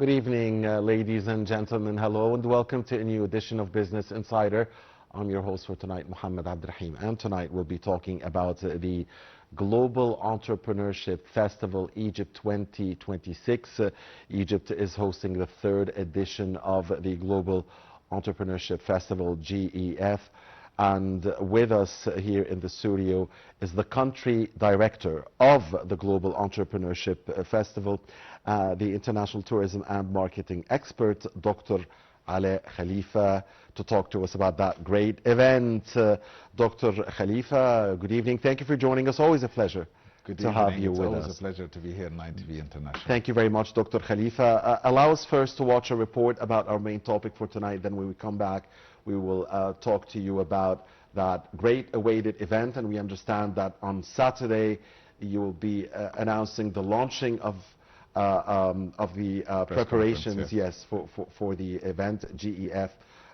Good evening, ladies and gentlemen. Hello and welcome to a new edition of Business Insider. I'm your host for tonight, Mohammed Abdurrahim. And tonight we'll be talking about the Global Entrepreneurship Festival Egypt 2026. Egypt is hosting the third edition of the Global Entrepreneurship Festival, GEF. And with us here in the studio is the country director of the Global Entrepreneurship Festival, the international tourism and marketing expert, Dr. Alaa Khalifa, to talk to us about that great event. Dr. Khalifa, good evening. Thank you for joining us. Always a pleasure to have you with us. It's always a pleasure to be here on Nile TV International. Thank you very much, Dr. Khalifa. Allow us first to watch a report about our main topic for tonight. Then when we come back, we will talk to you about that great awaited event. And we understand that on Saturday, you will be announcing the launching of the preparations, yes, for the event, GEF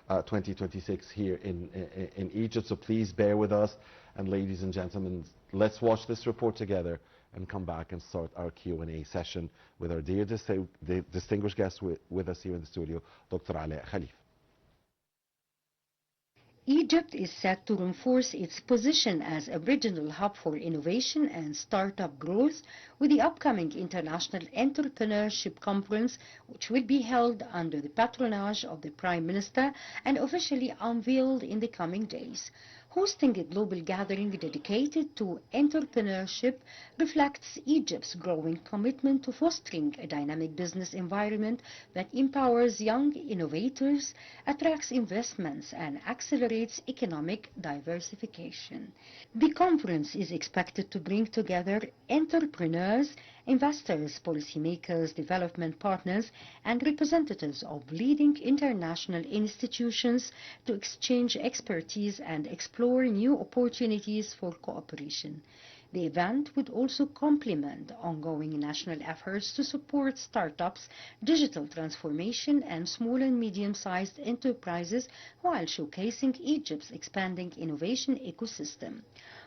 2026 here in Egypt. So please bear with us. And ladies and gentlemen, let's watch this report together and come back and start our Q&A session with our dear distinguished guest with us here in the studio, Dr. Alaa Khalifa. Egypt is set to reinforce its position as a regional hub for innovation and startup growth with the upcoming International Entrepreneurship Conference, which will be held under the patronage of the Prime Minister and officially unveiled in the coming days. Hosting a global gathering dedicated to entrepreneurship reflects Egypt's growing commitment to fostering a dynamic business environment that empowers young innovators, attracts investments, and accelerates economic diversification. The conference is expected to bring together entrepreneurs, investors, policymakers, development partners, and representatives of leading international institutions to exchange expertise and explore new opportunities for cooperation. The event would also complement ongoing national efforts to support startups, digital transformation, and small and medium-sized enterprises while showcasing Egypt's expanding innovation ecosystem.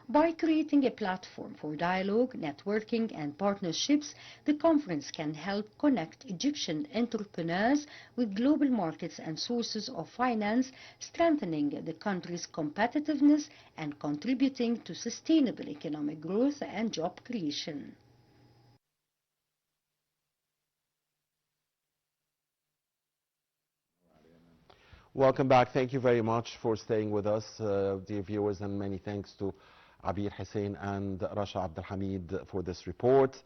By creating a platform for dialogue, networking, and partnerships, the conference can help connect Egyptian entrepreneurs with global markets and sources of finance, strengthening the country's competitiveness and contributing to sustainable economic growth and job creation. Welcome back. Thank you very much for staying with us, dear viewers, and many thanks to Abir Hussein and Rasha Abdelhamid for this report.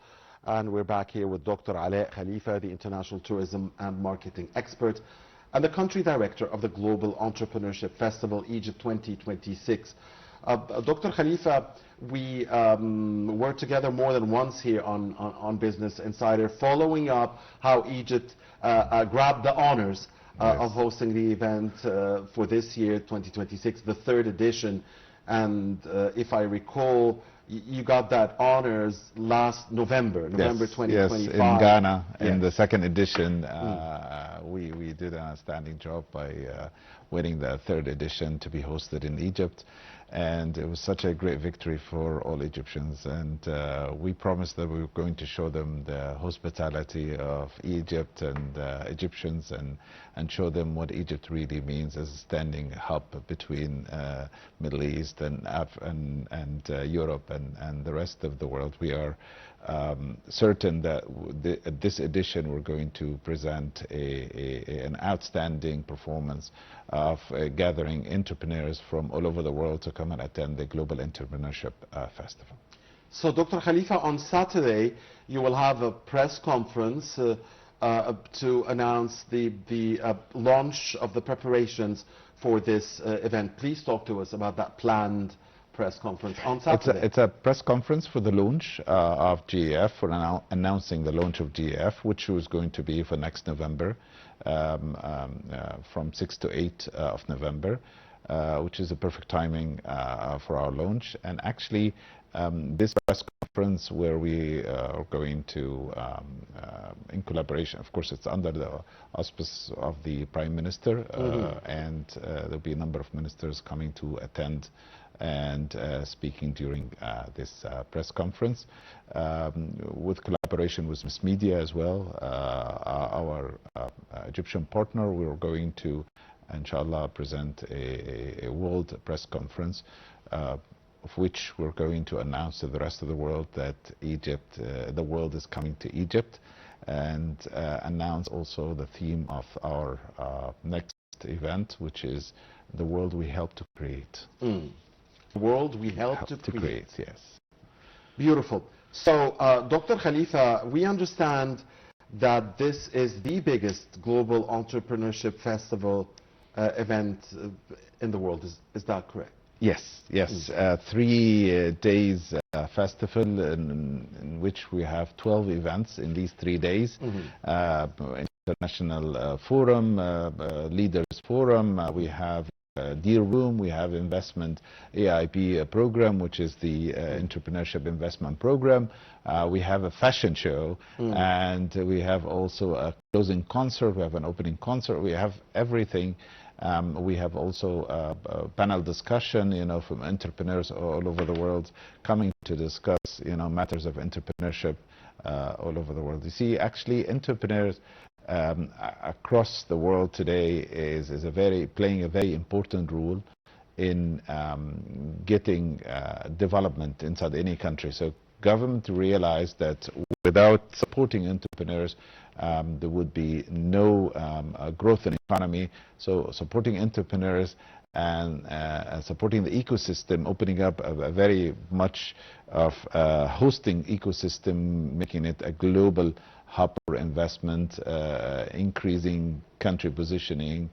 And we're back here with Dr. Alaa Khalifa, the international tourism and marketing expert and the country director of the Global Entrepreneurship Festival Egypt 2026. Dr. Khalifa, we were together more than once here on Business Insider, following up how Egypt grabbed the honors of hosting the event for this year, 2026, the third edition. And if I recall, you got that honors last November 2025. Yes, in Ghana, in the second edition. We did an outstanding job by winning the third edition to be hosted in Egypt. And it was such a great victory for all Egyptians. And we promised that we were going to show them the hospitality of Egypt and Egyptians and show them what Egypt really means as a standing hub between Middle East and Europe and the rest of the world. We are certain that at this edition we're going to present an outstanding performance of gathering entrepreneurs from all over the world to come and attend the Global Entrepreneurship Festival. So, Dr. Khalifa, on Saturday you will have a press conference to announce the launch of the preparations for this event. Please talk to us about that planned press conference on Saturday. It's a press conference for the launch of GEF, for announcing the launch of GEF, which was going to be for next November, from 6 to 8 of November, which is a perfect timing for our launch. And actually, this press conference where we are going to, in collaboration, of course, it's under the auspice of the Prime Minister, and there'll be a number of ministers coming to attend and speaking during this press conference, with collaboration with mass media as well. Our Egyptian partner, we're going to, inshallah, present a world press conference, of which we're going to announce to the rest of the world that Egypt, the world is coming to Egypt, and announce also the theme of our next event, which is the world we help to create. The world we help to create. Yes. Beautiful. So, Dr. Khalifa, we understand that this is the biggest global entrepreneurship festival event in the world. Is that correct? Yes, yes. 3 days festival in which we have 12 events in these 3 days. International forum, leaders forum, we have Deal Room, we have investment AIP program, which is the entrepreneurship investment program. We have a fashion show, and we have also a closing concert, we have an opening concert, we have everything. We have also a panel discussion, from entrepreneurs all over the world coming to discuss, matters of entrepreneurship all over the world. You see, actually, entrepreneurs across the world today is playing a very important role in getting development inside any country. So government realized that without supporting entrepreneurs, there would be no growth in economy. So supporting entrepreneurs and supporting the ecosystem, opening up a very much of hosting ecosystem, making it a global hub for investment, increasing country positioning,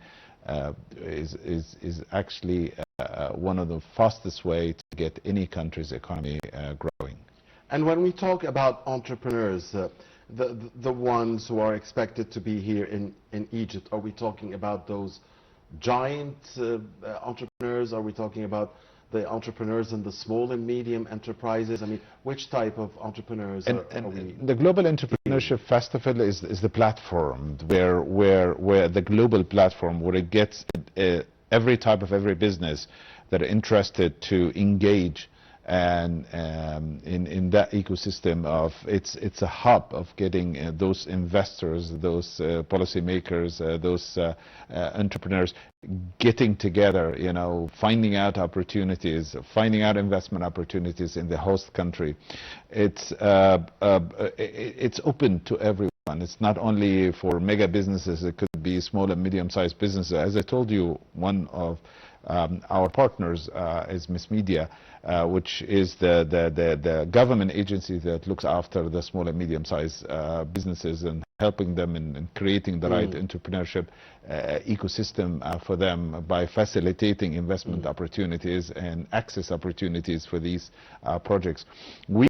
is actually one of the fastest way to get any country's economy growing. And when we talk about entrepreneurs, the ones who are expected to be here in Egypt, are we talking about those giant entrepreneurs? Are we talking about the entrepreneurs in the small and medium enterprises? I mean, which type of entrepreneurs are we? The Global Entrepreneurship Festival is the platform where the global platform where it gets every type of every business that are interested to engage and in that ecosystem of it's a hub of getting those investors, those policymakers, those entrepreneurs getting together, finding out opportunities, finding out investment opportunities in the host country. It's open to everyone. It's not only for mega businesses, it could be small and medium-sized businesses. As I told you, one of our partners is Miss Media, which is the government agency that looks after the small and medium-sized businesses and helping them in creating the right entrepreneurship ecosystem for them by facilitating investment opportunities and access opportunities for these projects. We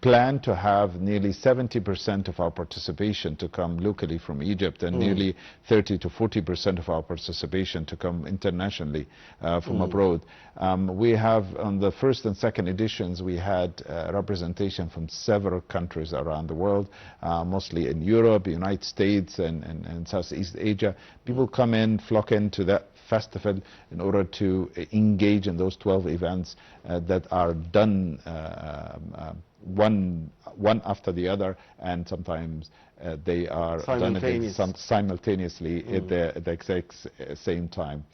plan to have nearly 70% of our participation to come locally from Egypt and nearly 30 to 40% of our participation to come internationally from abroad. We have, on the first and second editions, we had representation from several countries around the world, mostly in Europe, United States, and Southeast Asia. People come in, flock into that festival in order to engage in those 12 events that are done one after the other, and sometimes they are done simultaneously at the exact same time.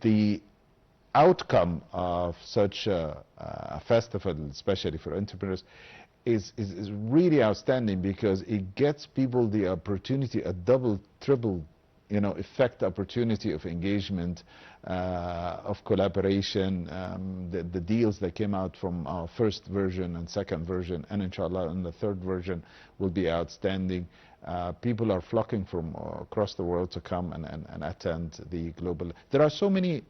The outcome of such a festival, especially for entrepreneurs, is really outstanding because it gets people the opportunity, a double, triple effect opportunity of engagement, of collaboration. The deals that came out from our first version and second version, and inshallah in the third version, will be outstanding. People are flocking from across the world to come and attend the global. There are so many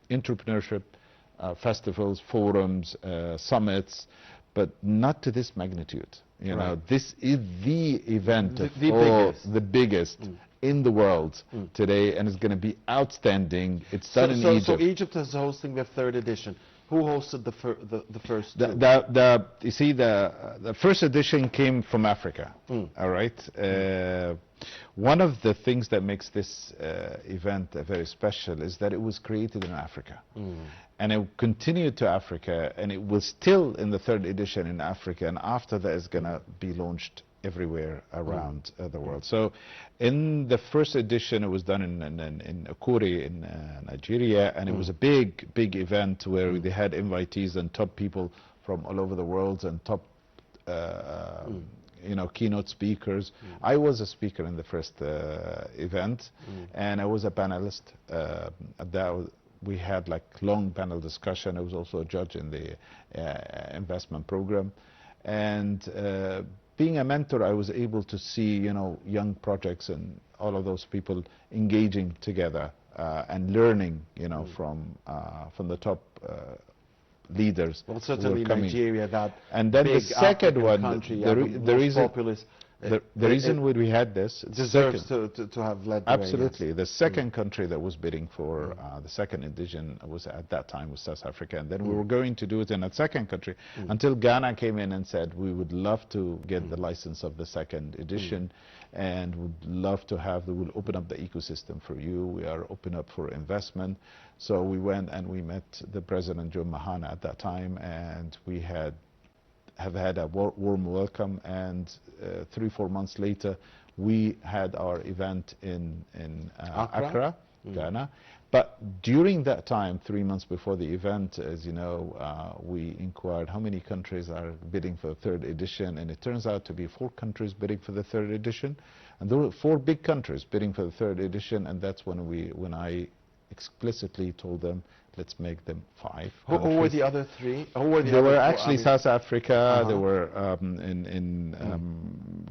entrepreneurship festivals, forums, summits, but not to this magnitude. This is the event the biggest in the world today, and it's going to be outstanding. It's done in Egypt. So Egypt is hosting the third edition. Who hosted the first two? You see, the first edition came from Africa. All right. One of the things that makes this event very special is that it was created in Africa. And it continued to Africa, and it was still in the third edition in Africa, and after that it's going to be launched everywhere around the world. So in the first edition, it was done in Akure in Nigeria, and it was a big event where they had invitees and top people from all over the world and top keynote speakers. I was a speaker in the first event, and I was a panelist. We had like long panel discussion. I was also a judge in the investment program, and being a mentor, I was able to see young projects and all of those people engaging together and learning from the top leaders. Well, certainly Nigeria, that and then big the second African one, country, the reason populous, the reason we had this deserves to have led the way, absolutely. yes. The second country that was bidding for the second edition was at that time was South Africa, and then we were going to do it in a second country until Ghana came in and said we would love to get the license of the second edition, and would love to have we'll open up the ecosystem for you. We are open up for investment. So we went and we met the President John Mahama at that time, and we have had a warm welcome, and 3-4 months later we had our event in Accra, Ghana. But during that time, 3 months before the event, as you know, we inquired how many countries are bidding for the third edition, and it turns out to be 4 countries bidding for the third edition, and there were 4 big countries bidding for the third edition, and that's when I explicitly told them, let's make them 5. Who were the other 3? There were actually South Africa. There were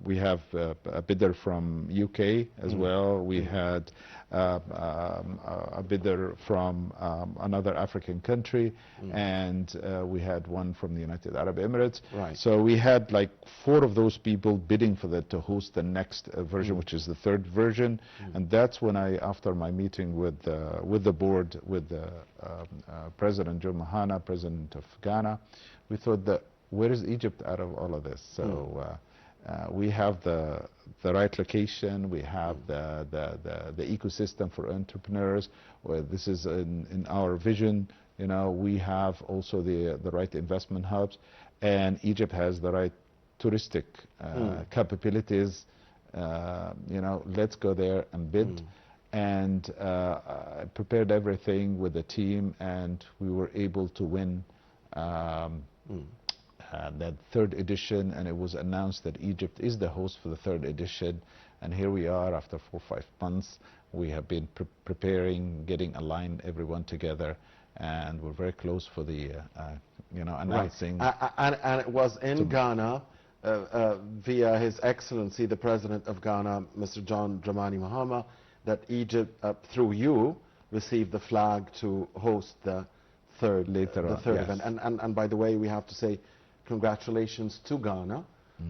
we have a bidder from UK as well. We had a bidder from another African country, and we had one from the United Arab Emirates. Right. So we had like 4 of those people bidding for that to host the next version, which is the third version. And that's when after my meeting with the board, with the President Joe Mahama, President of Ghana, we thought that where is Egypt out of all of this? So we have the right location, we have the ecosystem for entrepreneurs. Well, this is in our vision. We have also the right investment hubs, and Egypt has the right touristic capabilities. Let's go there and bid. And I prepared everything with the team, and we were able to win that third edition, and it was announced that Egypt is the host for the third edition. And here we are after 4 or 5 months. We have been preparing, getting aligned everyone together, and we're very close for the announcing. Right. And it was in Ghana via His Excellency the President of Ghana, Mr. John Dramani Mahama, that Egypt, through you, received the flag to host the third event. And by the way, we have to say congratulations to Ghana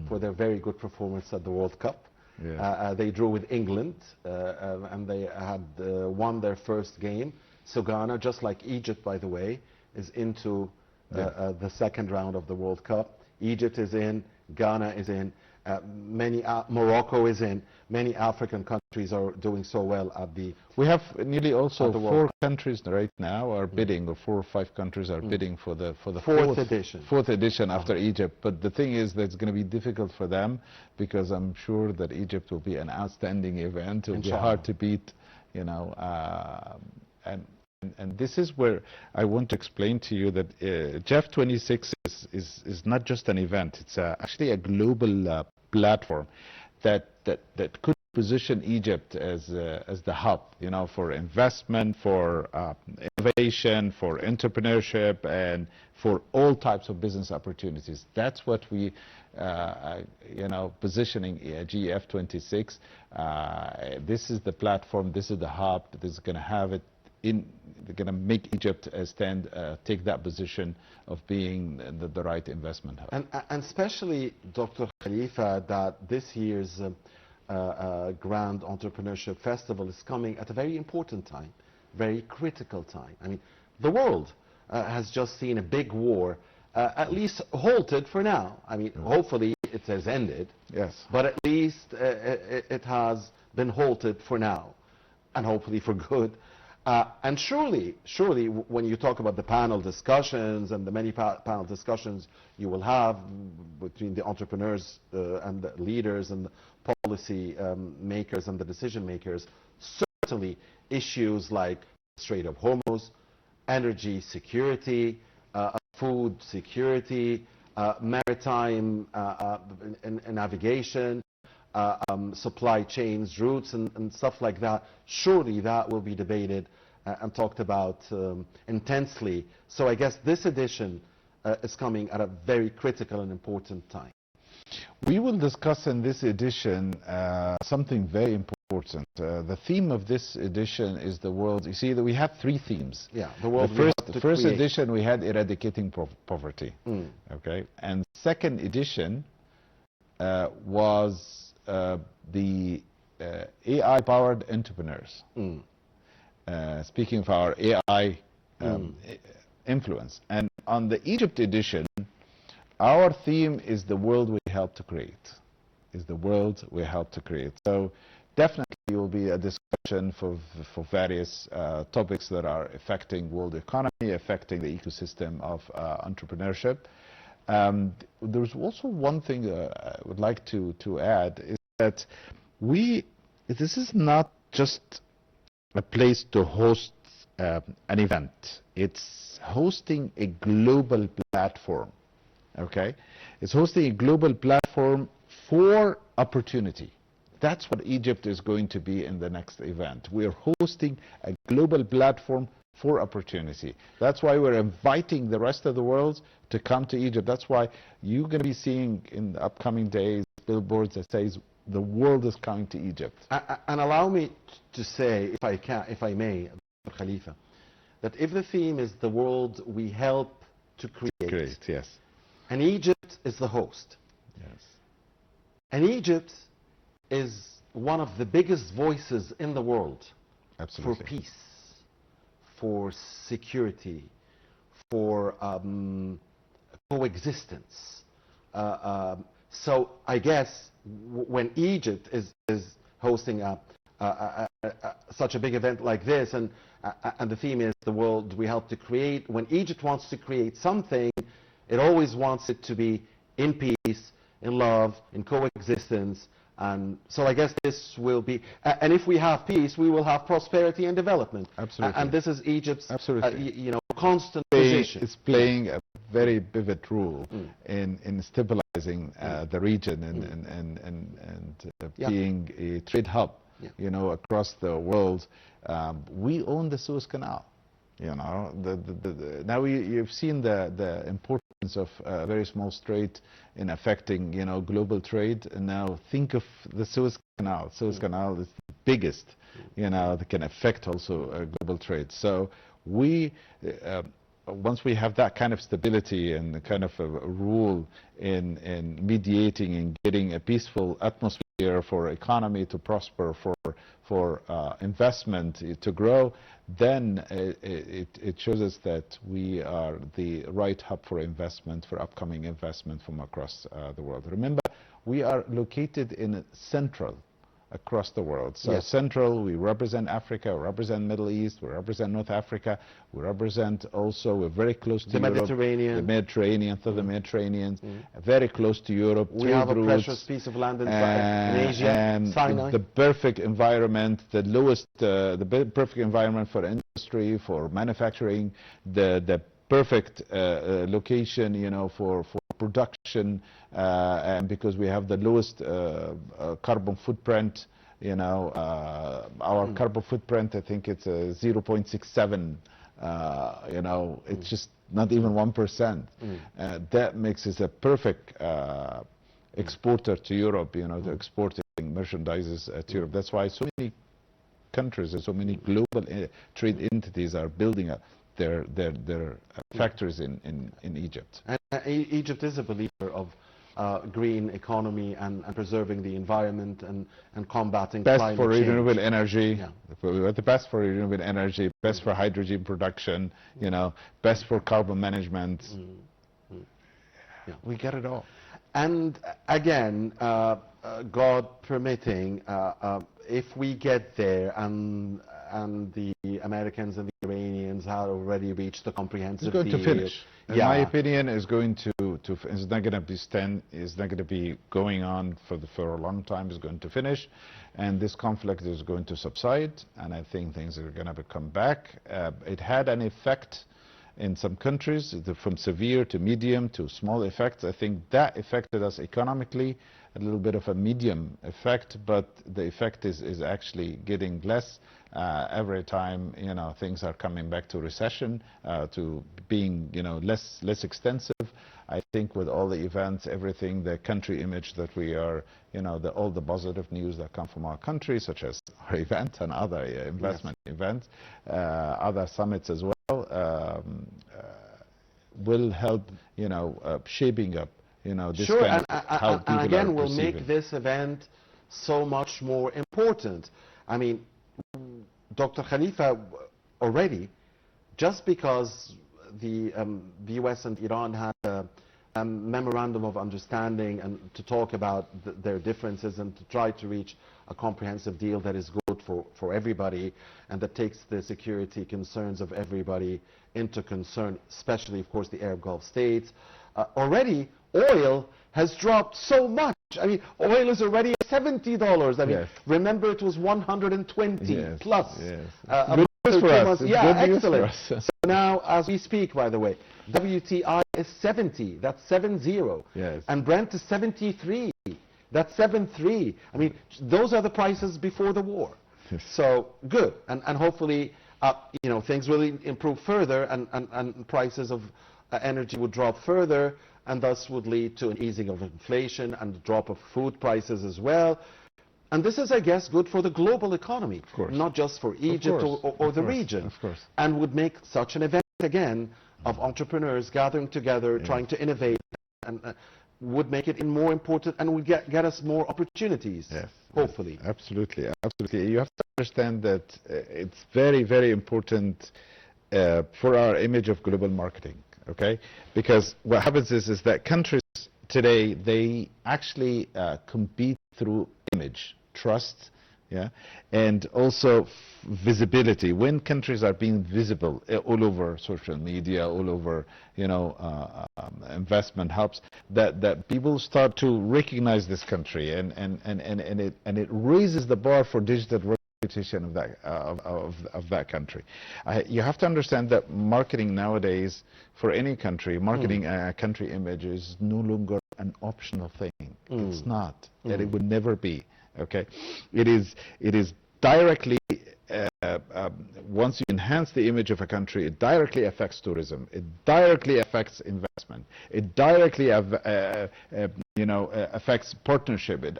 for their very good performance at the World Cup. Yeah. They drew with England, and they had won their first game. So Ghana, just like Egypt, by the way, is into the second round of the World Cup. Egypt is in, Ghana is in, Morocco is in. Many African countries are doing so well at the. We have nearly also 4 countries right now are bidding, or 4 or 5 countries are bidding for the fourth edition. Fourth edition after Egypt. But the thing is that it's going to be difficult for them, because I'm sure that Egypt will be an outstanding event. It will be hard to beat, and this is where I want to explain to you that GEF26 is not just an event. It's actually a global platform that could position Egypt as the hub, for investment, for innovation, for entrepreneurship, and for all types of business opportunities. That's what we, positioning GEF26. This is the platform. This is the hub. This is going to have it. They're going to make Egypt take that position of being the right investment hub. And especially, Dr. Khalifa, that this year's Grand Entrepreneurship Festival is coming at a very important time, very critical time. I mean, the world has just seen a big war, at least halted for now. I mean, hopefully it has ended. Yes. But at least it has been halted for now, and hopefully for good. And surely, when you talk about the panel discussions and the many panel discussions you will have between the entrepreneurs and the leaders and the policy makers and the decision makers, certainly issues like Strait of Hormuz, energy security, food security, maritime navigation, supply chains, routes, and stuff like that. Surely that will be debated and talked about intensely. So I guess this edition is coming at a very critical and important time. We will discuss in this edition something very important. The theme of this edition is the world. You see that we have three themes. Yeah, the world. The first edition we had eradicating poverty. Okay, and second edition was the AI-powered entrepreneurs. Speaking of our AI influence, and on the Egypt edition, our theme is the world we help to create. So definitely it will be a discussion for various topics that are affecting world economy, affecting the ecosystem of entrepreneurship. There's also one thing I would like to add, is that this is not just a place to host an event. It's hosting a global platform. Okay, it's hosting a global platform for opportunity. That's what Egypt is going to be in the next event. We're hosting a global platform for opportunity. That's why we're inviting the rest of the world to come to Egypt. That's why you're going to be seeing in the upcoming days billboards that says the world is coming to Egypt. And allow me to say, if I may, Khalifa, that if the theme is the world we help to create, yes. And Egypt is the host. Yes. And Egypt is one of the biggest voices in the world. Absolutely. For peace, for security, for coexistence. So I guess when Egypt is hosting such a big event like this, and the theme is the world we help to create, when Egypt wants to create something, it always wants it to be in peace, in love, in coexistence. And so I guess this will be, and if we have peace, we will have prosperity and development. Absolutely. And this is Egypt's, absolutely, constant position. It's playing a very vivid role in stabilizing the region and being a trade hub, across the world. We own the Suez Canal. Now you've seen the importance of a very small strait in affecting, global trade. And now think of the Suez Canal. Suez Canal is the biggest, that can affect also global trade. So once we have that kind of stability and kind of a rule in mediating and getting a peaceful atmosphere for economy to prosper, for investment to grow, then it shows us that we are the right hub for investment, for upcoming investment from across the world. Remember, we are located in central across the world. So yes. Central, we represent Africa, we represent Middle East, we represent North Africa, we represent also, we're very close to the Europe, Mediterranean. The Mediterranean, southern Mediterranean, very close to Europe. We have a precious piece of land in Asia, and Sinai. The perfect environment, the lowest, the perfect environment for industry, for manufacturing, the perfect location, for production, and because we have the lowest carbon footprint, our carbon footprint, I think it's 0.67, it's just not even 1%. That makes us a perfect exporter to Europe, to exporting merchandise to Europe. That's why so many countries and so many global trade entities are building up their factories in Egypt. And Egypt is a believer of green economy and preserving the environment and combating climate change. Best for renewable energy. Yeah. We're the best for renewable energy, best for hydrogen production, best for carbon management. Yeah. We get it all. And again, God permitting, if we get there and and the Americans and the Iranians have already reached a comprehensive deal. It's going to finish. In my opinion, is going to is not going to be is not going to be going on for a long time. It's going to finish, and this conflict is going to subside. And I think things are going to come back. It had an effect in some countries, from severe to medium to small effects. I think that affected us economically, a little bit of a medium effect, but the effect is actually getting less every time, you know, things are coming back to recession, to being, you know, less extensive. I think with all the events, everything, the country image that we are, you know, all the positive news that come from our country, such as our event and other investment events, other summits as well, will help, you know, shaping up, you know, this kind of how people and again, are will perceiving. make this event so much more important. I mean, Dr. Khalifa, already, just because the U.S. and Iran had a memorandum of understanding and to talk about their differences and to try to reach a comprehensive deal that is good for everybody and that takes the security concerns of everybody into concern, especially, of course, the Arab Gulf states. Already, oil has dropped so much. I mean, oil is already at $70. I mean, yes. Remember it was 120 yes. plus. Yes. Good news for us. Yeah, good excellent. News for us. So now, as we speak, by the way, WTI is 70. That's 70. Yes. And Brent is 73. That's 73. I mean, those are the prices before the war. So good, and hopefully, you know, things will improve further, and prices of energy would drop further, and thus would lead to an easing of inflation and a drop of food prices as well. And this is, I guess, good for the global economy, of course. Not just for Egypt or the region, of course. And would make such an event again of entrepreneurs gathering together, trying to innovate, and would make it more important, and would get us more opportunities. Yes. Hopefully. Absolutely, absolutely. You have to understand that it's very, very important for our image of global marketing, okay? Because what happens is that countries today, they actually compete through image, trust, yeah, and also visibility. When countries are being visible all over social media, all over, you know, investment hubs, that people start to recognize this country, and it raises the bar for digital reputation of that country. You have to understand that marketing nowadays for any country, marketing a country image is no longer an optional thing. It's not, and it would never be. Okay, it is directly. Once you enhance the image of a country, it directly affects tourism. It directly affects investment. It directly, you know, affects partnership. The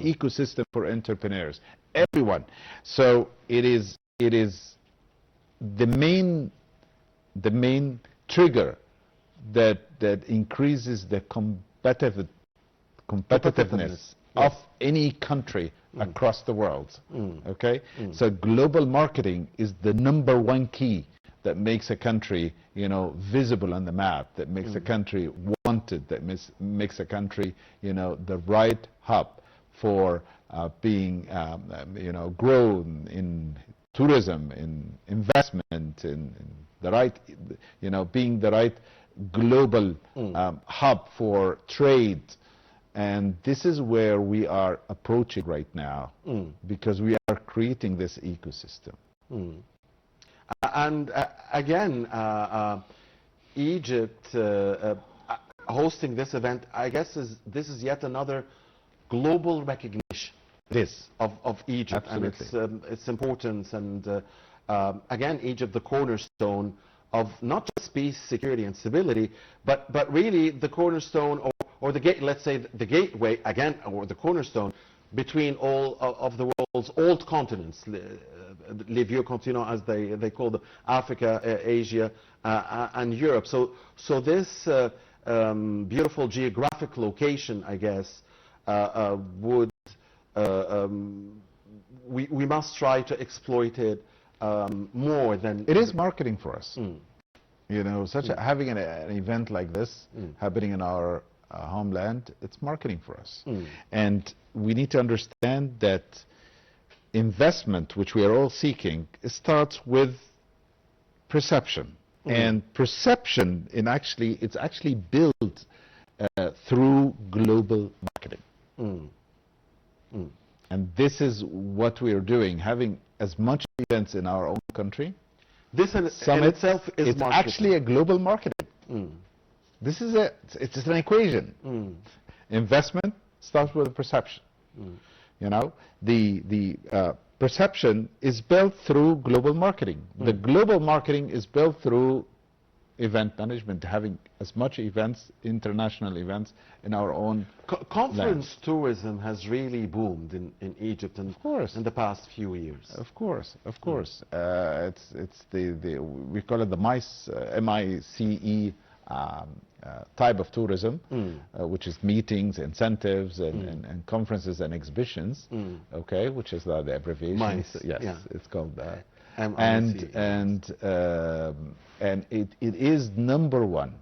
ecosystem for entrepreneurs, everyone. So it is the main trigger that increases the competitiveness of any country across the world. Okay, so global marketing is the #1 key that makes a country, you know, visible on the map, that makes a country wanted, that makes a country, you know, the right hub for being, you know, grown in tourism, in investment, in the right, you know, being the right global hub for trade. And this is where we are approaching right now, because we are creating this ecosystem. And again, Egypt hosting this event, I guess this is yet another global recognition of Egypt. Absolutely. And its importance. And again, Egypt, the cornerstone of not just peace, security, and stability, but really the cornerstone, or the gate, let's say the gateway again, or the cornerstone between all of the world's old continents, les vieux continents, as they call them, Africa, Asia, and Europe. So this beautiful geographic location, I guess, would we must try to exploit it more than it is marketing for us. You know, having an event like this happening in our homeland, it's marketing for us. And we need to understand that investment, which we are all seeking, it starts with perception. And perception it's actually built through global marketing. And this is what we are doing, having as much events in our own country. This in itself is it's marketing. Actually a global marketing. This is it's an equation. Investment starts with perception. You know, the perception is built through global marketing. The global marketing is built through event management, having as much events, international events, in our own conference tourism has really boomed in Egypt in the past few years. Of course. It's we call it the MICE type of tourism, which is meetings, incentives, and conferences and exhibitions. Okay, which is the abbreviation. MICE. Yes, it's called that. And it is number one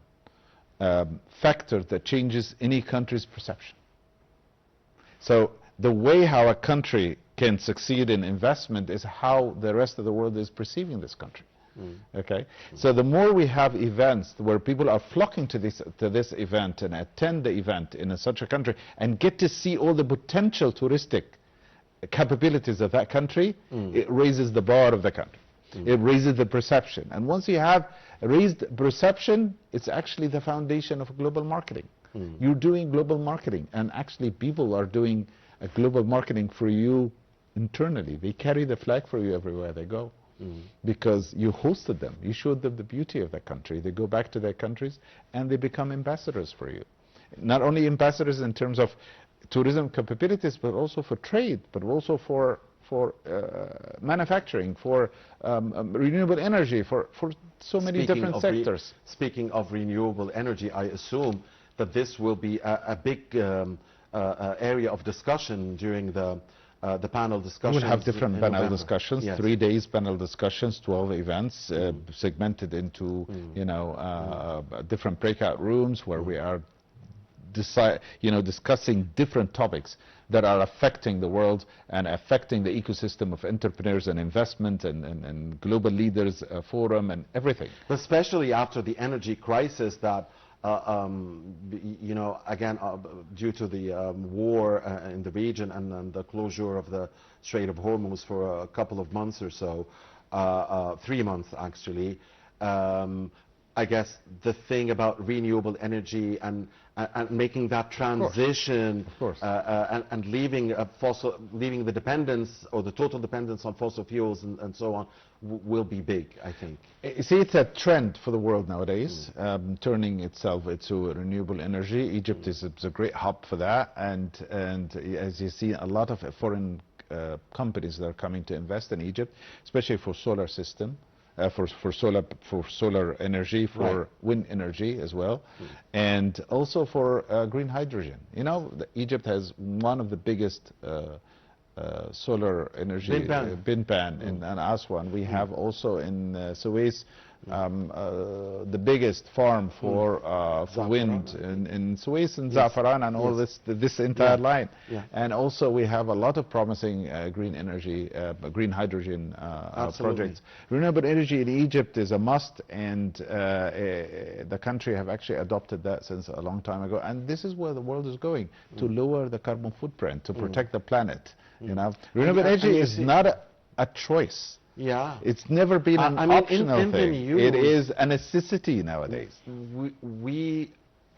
factor that changes any country's perception. So the way how a country can succeed in investment is how the rest of the world is perceiving this country. Okay, so the more we have events where people are flocking to this event and attend the event in such a country and get to see all the potential touristic capabilities of that country, it raises the bar of the country. It raises the perception. And once you have raised perception, it's actually the foundation of global marketing. You're doing global marketing, and actually people are doing a global marketing for you internally. They carry the flag for you everywhere they go. Because you hosted them, you showed them the beauty of that country. They go back to their countries and they become ambassadors for you. Not only ambassadors in terms of tourism capabilities, but also for trade, but also for manufacturing, for renewable energy, for so many different sectors. Speaking of renewable energy, I assume that this will be a big area of discussion during the panel discussions. We'll have different panel discussions, yes. 3 days panel discussions, 12 events, segmented into different breakout rooms where we are discussing different topics that are affecting the world and affecting the ecosystem of entrepreneurs and investment and global leaders forum and everything. Especially after the energy crisis that again, due to the war in the region and the closure of the Strait of Hormuz for a couple of months or so, 3 months actually, I guess the thing about renewable energy and making that transition and leaving the dependence or the total dependence on fossil fuels and so on will be big, I think. You see, it's a trend for the world nowadays, turning itself into renewable energy. Egypt is a great hub for that, and as you see, a lot of foreign companies that are coming to invest in Egypt, especially for solar system. For solar energy, for wind energy as well, and also for green hydrogen. You know, Egypt has one of the biggest solar energy bin ban in Aswan. We have also in Suez the biggest farm for wind in Suez and Zafaran and all this entire line. And also we have a lot of promising green energy, green hydrogen projects. Renewable energy in Egypt is a must, and the country have actually adopted that since a long time ago. And this is where the world is going, to lower the carbon footprint, to protect the planet. You know, renewable energy is not a choice. It's never been an optional thing. It is a necessity nowadays. We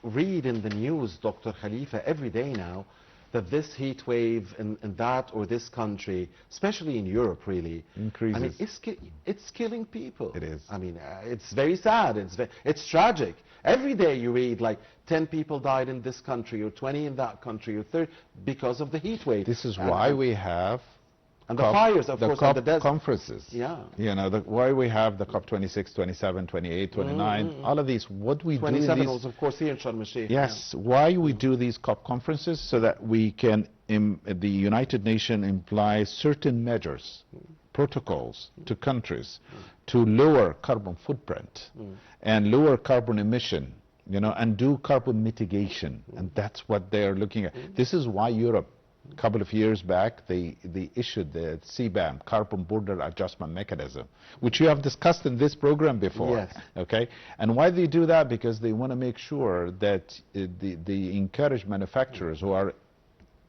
read in the news, Dr. Khalifa, every day now that this heat wave in that or this country, especially in Europe, really increases. I mean, it's killing people. It is. I mean, it's very sad. It's tragic. Every day you read like 10 people died in this country or 20 in that country or 30 because of the heat wave. This is why we have and the fires, of course, COP and the desert conferences. You know, why we have the COP 26, 27, 28, 29, all of these. What we 27 do was, of course, here in Sharm el-Sheikh. Yes, why we do these COP conferences, so that we can, the United Nations imply certain measures, protocols to countries to lower carbon footprint and lower carbon emission, you know, and do carbon mitigation. And that's what they're looking at. This is why Europe A couple of years back, they issued the CBAM, Carbon Border Adjustment Mechanism, which you have discussed in this program before. Yes. Okay? And why they do that? Because they want to make sure that they encourage manufacturers who are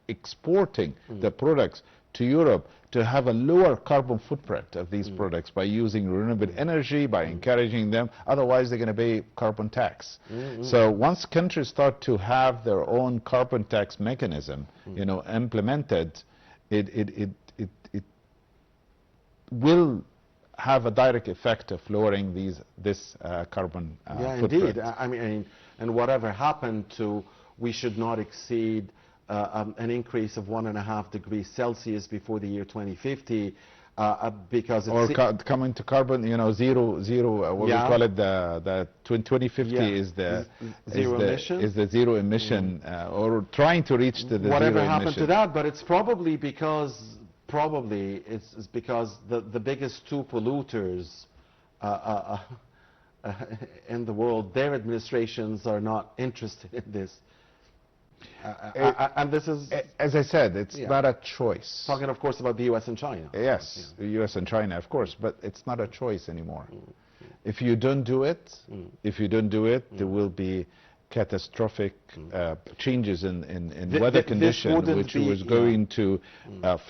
exporting the products to Europe to have a lower carbon footprint of these products by using renewable energy, by encouraging them. Otherwise, they're going to pay carbon tax. So once countries start to have their own carbon tax mechanism, you know, implemented, it will have a direct effect of lowering this carbon footprint. Indeed. I mean, and whatever happened to, we should not exceed an increase of 1.5 degrees Celsius before the year 2050, because it's... Or coming to carbon, you know, zero, what we call it, the 2050 is the... Zero emission? Is the zero emission, or trying to reach the whatever zero happened emission. to that, but it's probably because, it's because the biggest two polluters in the world, their administrations are not interested in this. And this is... As I said, it's not a choice. Talking, of course, about the U.S. and China. Yes, the U.S. and China, of course, but it's not a choice anymore. If you don't do it, there will be catastrophic changes in weather conditions, which was going to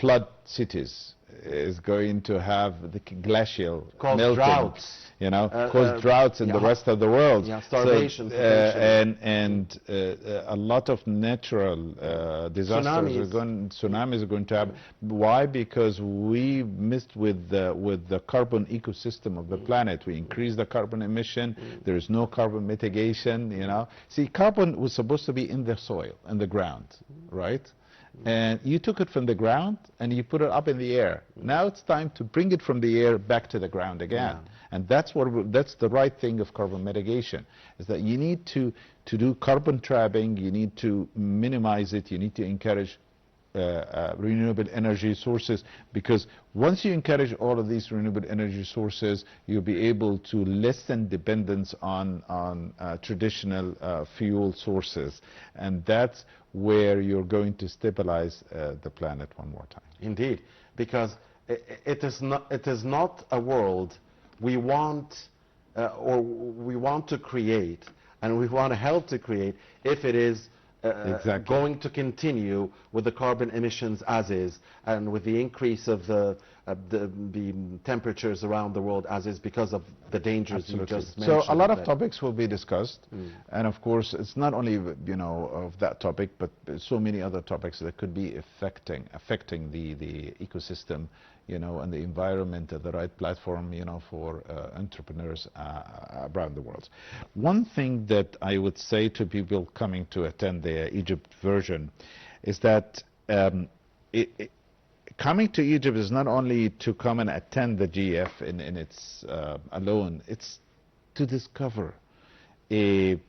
flood cities, is going to have the glacial melting, droughts. you know, cause droughts in the rest of the world. Starvation. So, and a lot of natural disasters tsunamis are going to happen. Why? Because we missed with the carbon ecosystem of the planet. We increased the carbon emission. There is no carbon mitigation, you know. See, carbon was supposed to be in the soil, in the ground, right? And you took it from the ground and you put it up in the air. Now it's time to bring it from the air back to the ground again. And that's the right thing of carbon mitigation, is that you need to do carbon trapping, you need to minimize it, you need to encourage renewable energy sources, because once you encourage all of these renewable energy sources, you'll be able to lessen dependence on traditional fuel sources, and that's where you're going to stabilize the planet one more time. Indeed, because it is not a world we want or we want to create, and we want to help to create, if it is going to continue with the carbon emissions as is, and with the increase of the temperatures around the world as is, because of the dangers you just mentioned. So a lot of topics will be discussed, and of course it's not only, you know, of that topic, but so many other topics that could be affecting the ecosystem, you know, and the environment at the right platform, you know, for entrepreneurs around the world. One thing that I would say to people coming to attend the Egypt version is that coming to Egypt is not only to come and attend the GF in its alone, it's to discover a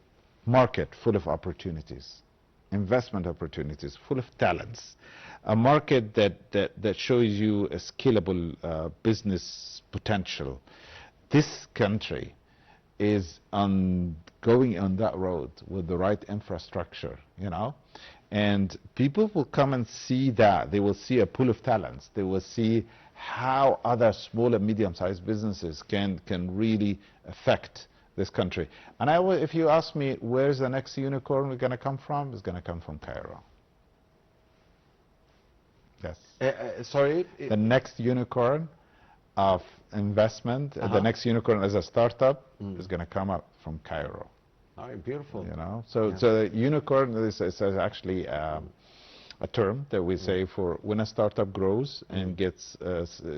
market full of opportunities, investment opportunities, full of talents, a market that shows you a scalable business potential. This country is going on that road with the right infrastructure, you know, and people will come and see that. They will see a pool of talents. They will see how other small and medium-sized businesses can really affect this country. And if you ask me, where's the next unicorn we're going to come from? It's going to come from Cairo. Yes. Sorry? The next unicorn of investment, the next unicorn as a startup is going to come up from Cairo. Oh, beautiful. You know, so unicorn is actually a term that we say for when a startup grows and gets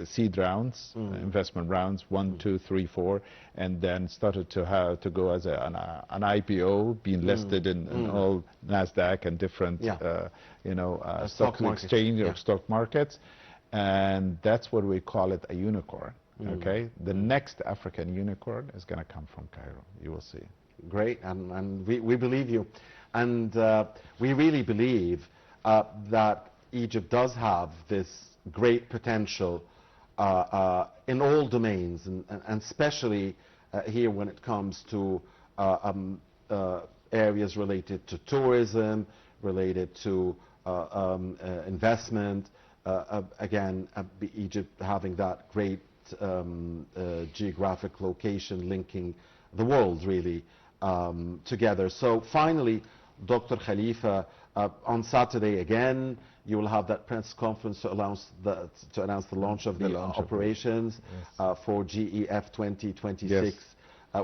seed rounds, investment rounds, 1, 2, 3, 4, and then started to go as an IPO, being listed in all NASDAQ and different you know, stock exchange or stock markets, and that's what we call it, a unicorn. Okay, the next African unicorn is going to come from Cairo. You will see. Great, and we believe you, and we really believe that Egypt does have this great potential in all domains, and especially here when it comes to areas related to tourism, related to investment. Again, Egypt having that great geographic location linking the world really together. So finally, Dr. Khalifa, on Saturday again, you will have that press conference to announce the launch of the operations for GEF 2026, yes.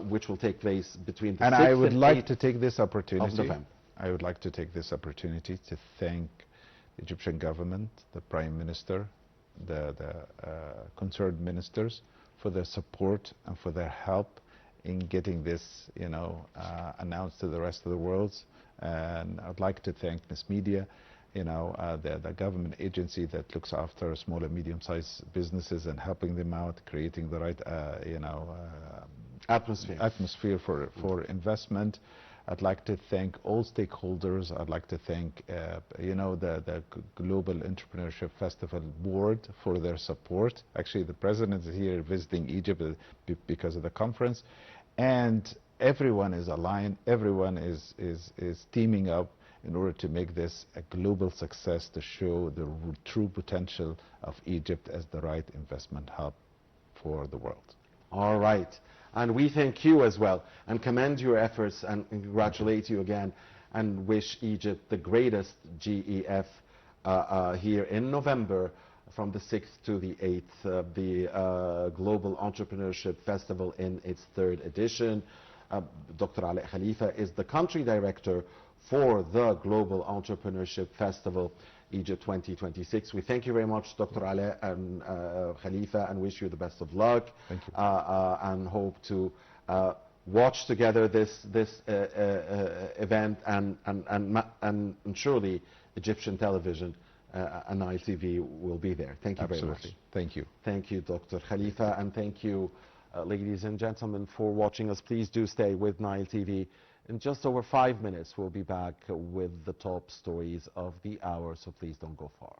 Which will take place between the 6th and 8th I would like to take this opportunity. Of November. I would like to take this opportunity to thank the Egyptian government, the Prime Minister, the concerned ministers for their support and for their help in getting this, announced to the rest of the world. And I'd like to thank this media, the government agency that looks after small and medium-sized businesses and helping them out, creating the right, atmosphere for investment. I'd like to thank all stakeholders. I'd like to thank, the Global Entrepreneurship Festival Board for their support. Actually, the president is here visiting Egypt because of the conference. And everyone is aligned. Everyone is teaming up in order to make this a global success, to show the true potential of Egypt as the right investment hub for the world. All right. And we thank you as well and commend your efforts and congratulate you again and wish Egypt the greatest GEF here in November from the 6th to the 8th, the Global Entrepreneurship Festival in its 3rd edition. Dr. Alaa Khalifa is the country director for the Global Entrepreneurship Festival Egypt 2026. We thank you very much, Dr. Alaa and Khalifa, and wish you the best of luck. Thank you. And hope to watch together this event and surely Egyptian television and Nile TV will be there. Thank you very much. Thank you. Thank you, Dr. Khalifa, and thank you, ladies and gentlemen, for watching us. Please do stay with Nile TV. In just over 5 minutes, we'll be back with the top stories of the hour, so please don't go far.